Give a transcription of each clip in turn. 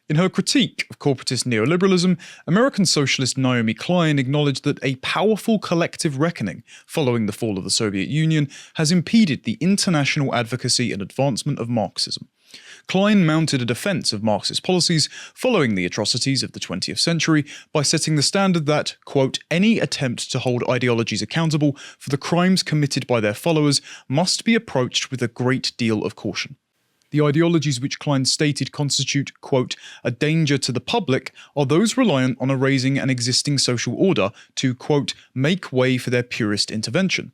In her critique of corporatist neoliberalism, American socialist Naomi Klein acknowledged that a powerful collective reckoning following the fall of the Soviet Union has impeded the international advocacy and advancement of Marxism. Klein mounted a defense of Marxist policies following the atrocities of the 20th century by setting the standard that, quote, any attempt to hold ideologies accountable for the crimes committed by their followers must be approached with a great deal of caution. The ideologies which Klein stated constitute, quote, a danger to the public are those reliant on erasing an existing social order to, quote, make way for their purist intervention.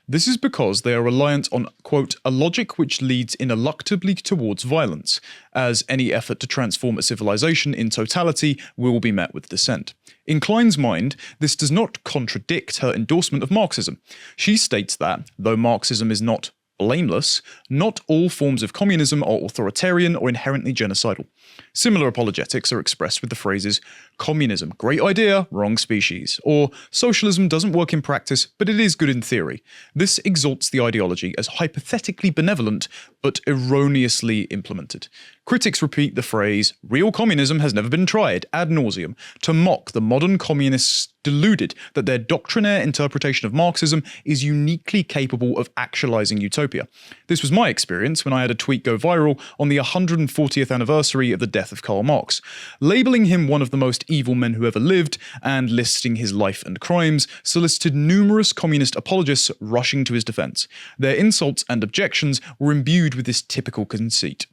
This is because they are reliant on, quote, a logic which leads ineluctably towards violence, as any effort to transform a civilization in totality will be met with dissent. In Klein's mind, this does not contradict her endorsement of Marxism. She states that, though Marxism is not blameless, not all forms of communism are authoritarian or inherently genocidal. Similar apologetics are expressed with the phrases, communism, great idea, wrong species, or socialism doesn't work in practice, but it is good in theory. This exalts the ideology as hypothetically benevolent, but erroneously implemented. Critics repeat the phrase, real communism has never been tried, ad nauseum, to mock the modern communists deluded that their doctrinaire interpretation of Marxism is uniquely capable of actualizing utopia. This was my experience when I had a tweet go viral on the 140th anniversary of the death of Karl Marx. Labeling him one of the most evil men who ever lived, and listing his life and crimes, solicited numerous communist apologists rushing to his defense. Their insults and objections were imbued with this typical conceit.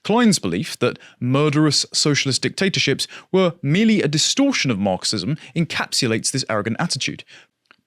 Klein's belief that murderous socialist dictatorships were merely a distortion of Marxism encapsulates this arrogant attitude.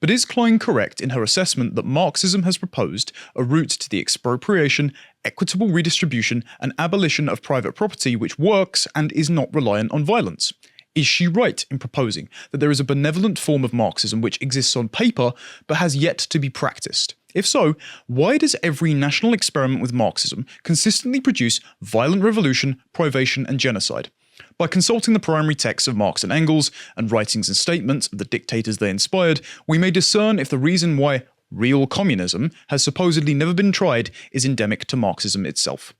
But is Klein correct in her assessment that Marxism has proposed a route to the expropriation, equitable redistribution, and abolition of private property which works and is not reliant on violence? Is she right in proposing that there is a benevolent form of Marxism which exists on paper but has yet to be practiced? If so, why does every national experiment with Marxism consistently produce violent revolution, privation, and genocide? By consulting the primary texts of Marx and Engels and writings and statements of the dictators they inspired, we may discern if the reason why real communism has supposedly never been tried is endemic to Marxism itself.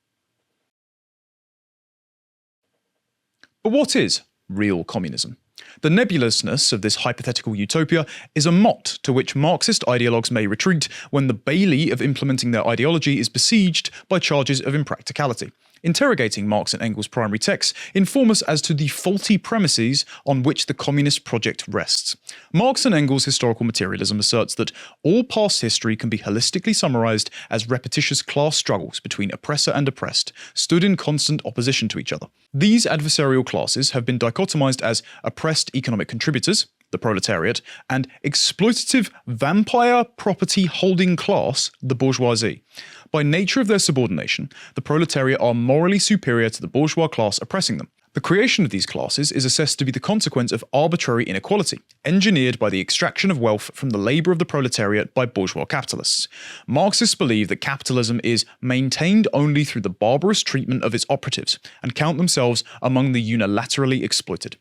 But what is real communism? The nebulousness of this hypothetical utopia is a motte to which Marxist ideologues may retreat when the bailey of implementing their ideology is besieged by charges of impracticality. Interrogating Marx and Engels' primary texts inform us as to the faulty premises on which the communist project rests. Marx and Engels' historical materialism asserts that all past history can be holistically summarized as repetitious class struggles between oppressor and oppressed, stood in constant opposition to each other. These adversarial classes have been dichotomized as oppressed economic contributors, the proletariat, and exploitative vampire property holding class, the bourgeoisie. By nature of their subordination, the proletariat are morally superior to the bourgeois class oppressing them. The creation of these classes is assessed to be the consequence of arbitrary inequality, engineered by the extraction of wealth from the labour of the proletariat by bourgeois capitalists. Marxists believe that capitalism is maintained only through the barbarous treatment of its operatives, and count themselves among the unilaterally exploited.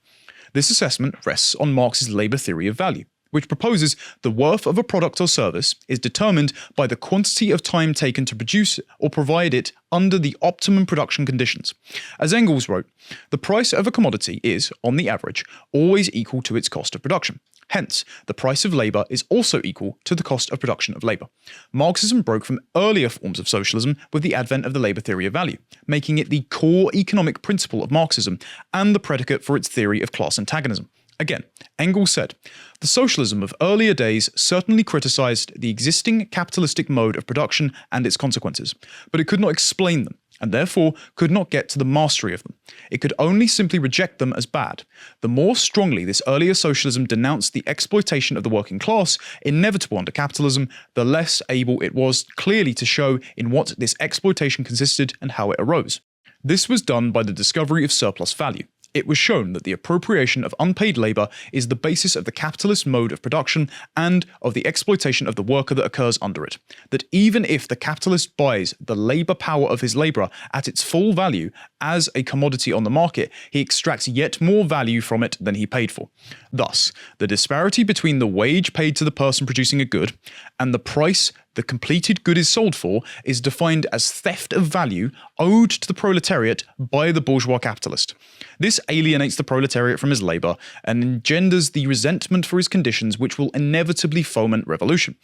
This assessment rests on Marx's labour theory of value, which proposes the worth of a product or service is determined by the quantity of time taken to produce or provide it under the optimum production conditions. As Engels wrote, the price of a commodity is, on the average, always equal to its cost of production. Hence, the price of labour is also equal to the cost of production of labour. Marxism broke from earlier forms of socialism with the advent of the labour theory of value, making it the core economic principle of Marxism and the predicate for its theory of class antagonism. Again, Engels said, the socialism of earlier days certainly criticized the existing capitalistic mode of production and its consequences, but it could not explain them, and therefore could not get to the mastery of them. It could only simply reject them as bad. The more strongly this earlier socialism denounced the exploitation of the working class, inevitable under capitalism, the less able it was clearly to show in what this exploitation consisted and how it arose. This was done by the discovery of surplus value. It was shown that the appropriation of unpaid labour is the basis of the capitalist mode of production and of the exploitation of the worker that occurs under it. That even if the capitalist buys the labour power of his labourer at its full value as a commodity on the market, he extracts yet more value from it than he paid for. Thus, the disparity between the wage paid to the person producing a good and the price the completed good is sold for is defined as theft of value owed to the proletariat by the bourgeois capitalist. This alienates the proletariat from his labour and engenders the resentment for his conditions which will inevitably foment revolution.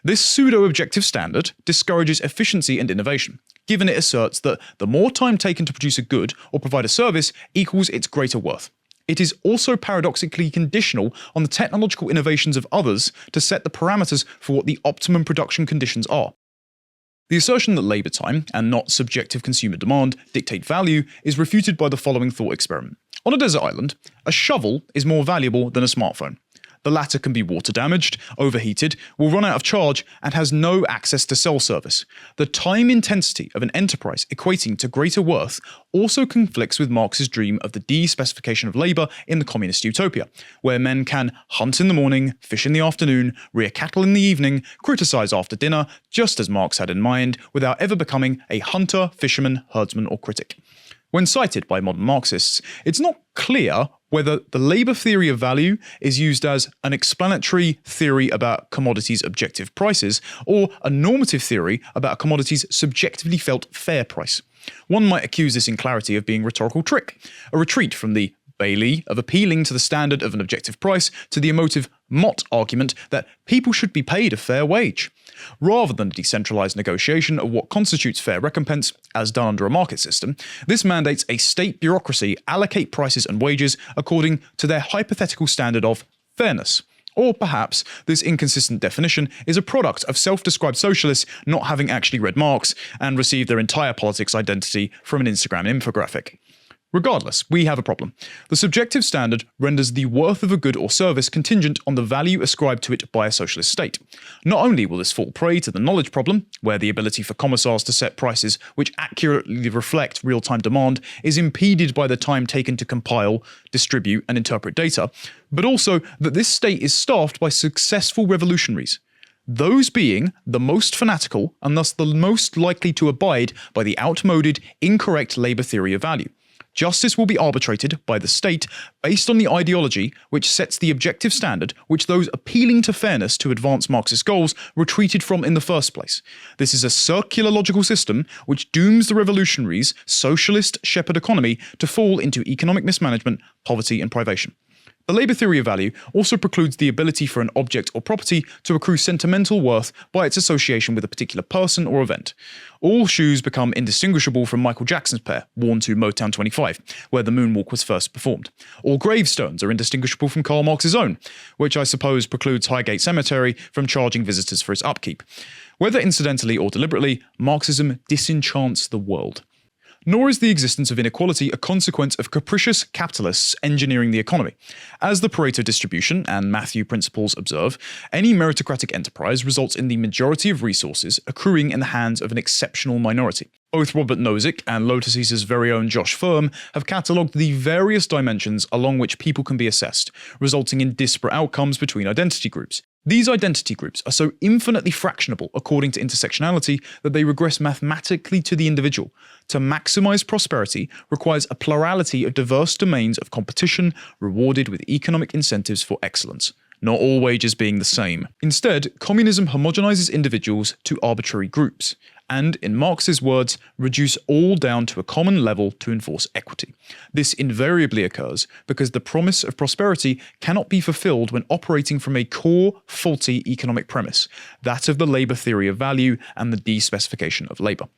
This pseudo-objective standard discourages efficiency and innovation, given it asserts that the more time taken to produce a good or provide a service equals its greater worth. It is also paradoxically conditional on the technological innovations of others to set the parameters for what the optimum production conditions are. The assertion that labour time, and not subjective consumer demand, dictate value is refuted by the following thought experiment. On a desert island, a shovel is more valuable than a smartphone. The latter can be water damaged, overheated, will run out of charge, and has no access to cell service. The time intensity of an enterprise equating to greater worth also conflicts with Marx's dream of the de-specification of labour in the communist utopia, where men can hunt in the morning, fish in the afternoon, rear cattle in the evening, criticise after dinner, just as Marx had in mind, without ever becoming a hunter, fisherman, herdsman or critic. When cited by modern Marxists, it's not clear whether the labour theory of value is used as an explanatory theory about commodities' objective prices or a normative theory about a commodity's subjectively felt fair price. One might accuse this inclarity of being a rhetorical trick, a retreat from the Bailey of appealing to the standard of an objective price to the emotive Mott argument that people should be paid a fair wage. Rather than a decentralised negotiation of what constitutes fair recompense, as done under a market system, this mandates a state bureaucracy allocate prices and wages according to their hypothetical standard of fairness. Or perhaps this inconsistent definition is a product of self-described socialists not having actually read Marx and received their entire politics identity from an Instagram infographic. Regardless, we have a problem. The subjective standard renders the worth of a good or service contingent on the value ascribed to it by a socialist state. Not only will this fall prey to the knowledge problem, where the ability for commissars to set prices which accurately reflect real-time demand is impeded by the time taken to compile, distribute, and interpret data, but also that this state is staffed by successful revolutionaries. Those being the most fanatical and thus the most likely to abide by the outmoded, incorrect labour theory of value. Justice will be arbitrated by the state based on the ideology which sets the objective standard which those appealing to fairness to advance Marxist goals retreated from in the first place. This is a circular logical system which dooms the revolutionaries' socialist shepherd economy to fall into economic mismanagement, poverty and privation. The labour theory of value also precludes the ability for an object or property to accrue sentimental worth by its association with a particular person or event. All shoes become indistinguishable from Michael Jackson's pair, worn to Motown 25, where the moonwalk was first performed. All gravestones are indistinguishable from Karl Marx's own, which I suppose precludes Highgate Cemetery from charging visitors for its upkeep. Whether incidentally or deliberately, Marxism disenchants the world. Nor is the existence of inequality a consequence of capricious capitalists engineering the economy. As the Pareto distribution and Matthew principles observe, any meritocratic enterprise results in the majority of resources accruing in the hands of an exceptional minority. Both Robert Nozick and Lotus's very own Josh Firm have catalogued the various dimensions along which people can be assessed, resulting in disparate outcomes between identity groups. These identity groups are so infinitely fractionable according to intersectionality that they regress mathematically to the individual. To maximize prosperity requires a plurality of diverse domains of competition rewarded with economic incentives for excellence, not all wages being the same. Instead, communism homogenizes individuals to arbitrary groups, and, in Marx's words, reduce all down to a common level to enforce equity. This invariably occurs because the promise of prosperity cannot be fulfilled when operating from a core, faulty economic premise, that of the labour theory of value and the de-specification of labour.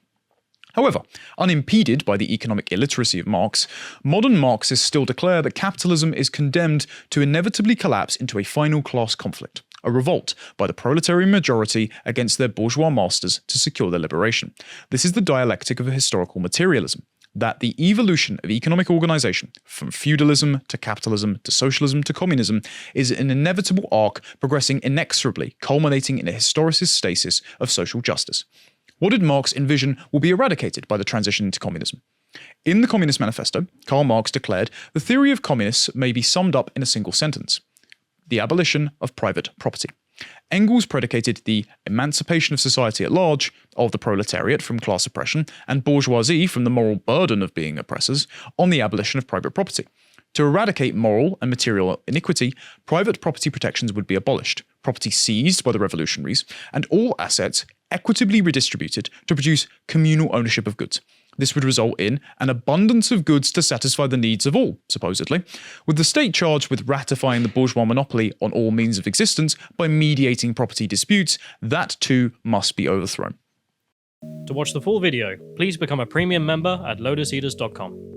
However, unimpeded by the economic illiteracy of Marx, modern Marxists still declare that capitalism is condemned to inevitably collapse into a final class conflict, a revolt by the proletarian majority against their bourgeois masters to secure their liberation. This is the dialectic of historical materialism, that the evolution of economic organisation, from feudalism to capitalism to socialism to communism, is an inevitable arc progressing inexorably, culminating in a historicist stasis of social justice. What did Marx envision will be eradicated by the transition into communism? In the Communist Manifesto, Karl Marx declared the theory of communists may be summed up in a single sentence: the abolition of private property. Engels predicated the emancipation of society at large, of the proletariat from class oppression, and bourgeoisie from the moral burden of being oppressors, on the abolition of private property. To eradicate moral and material iniquity, private property protections would be abolished, property seized by the revolutionaries, and all assets equitably redistributed to produce communal ownership of goods. This would result in an abundance of goods to satisfy the needs of all, supposedly, with the state charged with ratifying the bourgeois monopoly on all means of existence by mediating property disputes. That too must be overthrown. To watch the full video, please become a premium member at lotuseaters.com.